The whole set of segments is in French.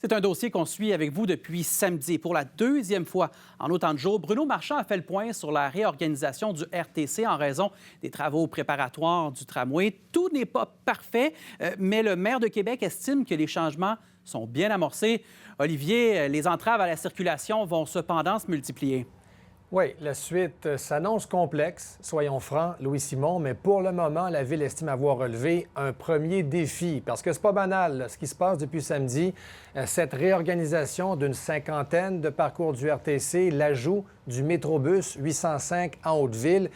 C'est un dossier qu'on suit avec vous depuis samedi. Pour la deuxième fois en autant de jours, Bruno Marchand a fait le point sur la réorganisation du RTC en raison des travaux préparatoires du tramway. Tout n'est pas parfait, mais le maire de Québec estime que les changements sont bien amorcés. Olivier, les entraves à la circulation vont cependant se multiplier. Oui, la suite s'annonce complexe, soyons francs, Louis-Simon, mais pour le moment, la Ville estime avoir relevé un premier défi, parce que c'est pas banal, là, ce qui se passe depuis samedi, cette réorganisation d'une cinquantaine de parcours du RTC, l'ajout du Métrobus 805 en Haute-Ville,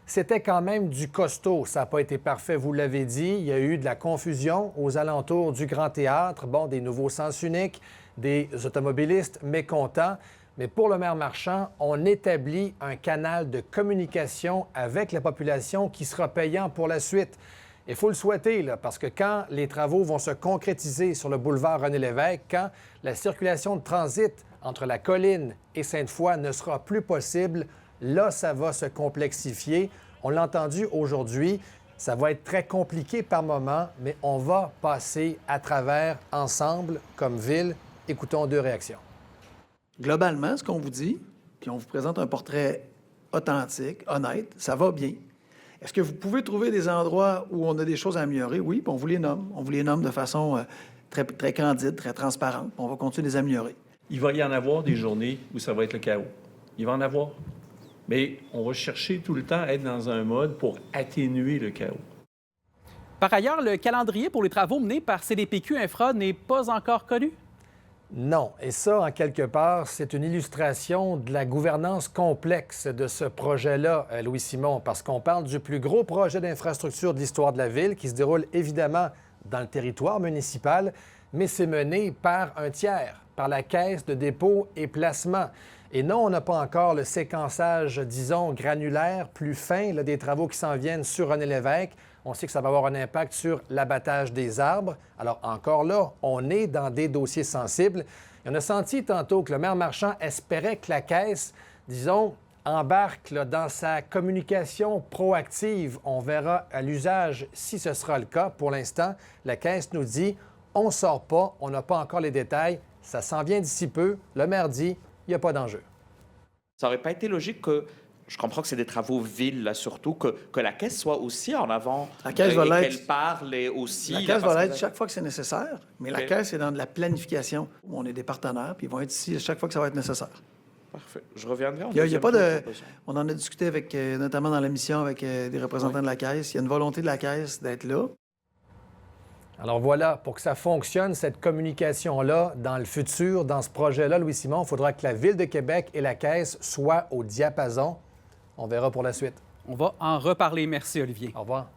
c'était quand même du costaud. Ça n'a pas été parfait, vous l'avez dit. Il y a eu de la confusion aux alentours du Grand Théâtre, des nouveaux sens uniques, des automobilistes mécontents. Mais pour le maire Marchand, on établit un canal de communication avec la population qui sera payant pour la suite. Il faut le souhaiter, là, parce que quand les travaux vont se concrétiser sur le boulevard René-Lévesque, quand la circulation de transit entre la colline et Sainte-Foy ne sera plus possible, là, ça va se complexifier. On l'a entendu aujourd'hui, ça va être très compliqué par moment, mais on va passer à travers ensemble comme ville. Écoutons deux réactions. Globalement, ce qu'on vous dit, puis on vous présente un portrait authentique, honnête, ça va bien. Est-ce que vous pouvez trouver des endroits où on a des choses à améliorer? Oui, puis on vous les nomme. On vous les nomme de façon très, très candide, très transparente, puis on va continuer de les améliorer. Il va y en avoir des journées où ça va être le chaos. Il va en avoir. Mais on va chercher tout le temps à être dans un mode pour atténuer le chaos. Par ailleurs, le calendrier pour les travaux menés par CDPQ Infra n'est pas encore connu? Non. Et ça, en quelque part, c'est une illustration de la gouvernance complexe de ce projet-là, Louis-Simon, parce qu'on parle du plus gros projet d'infrastructure de l'histoire de la Ville qui se déroule évidemment dans le territoire municipal, mais c'est mené par un tiers, par la Caisse de dépôt et placement. Et non, on n'a pas encore le séquençage, disons, granulaire, plus fin, là, des travaux qui s'en viennent sur René-Lévesque. On sait que ça va avoir un impact sur l'abattage des arbres. Alors, encore là, on est dans des dossiers sensibles. Et on a senti tantôt que le maire Marchand espérait que la Caisse, disons, embarque là, dans sa communication proactive. On verra à l'usage si ce sera le cas. Pour l'instant, la Caisse nous dit on ne sort pas, on n'a pas encore les détails. Ça s'en vient d'ici peu. Le maire dit il n'y a pas d'enjeu. Ça n'aurait pas été logique que, je comprends que c'est des travaux villes, là, surtout, que la Caisse soit aussi en avant. La Caisse va l'être. Qu'elle parle aussi. La Caisse va l'être chaque fois que c'est nécessaire, mais la Caisse est dans de la planification. On est des partenaires, puis ils vont être ici chaque fois que ça va être nécessaire. Parfait. Je reviendrai en Il y a pas de... On en a discuté avec, notamment dans la mission avec des représentants de la Caisse. Il y a une volonté de la Caisse d'être là. Alors voilà, pour que ça fonctionne, cette communication-là, dans le futur, dans ce projet-là, Louis-Simon, il faudra que la Ville de Québec et la Caisse soient au diapason. On verra pour la suite. On va en reparler. Merci, Olivier. Au revoir.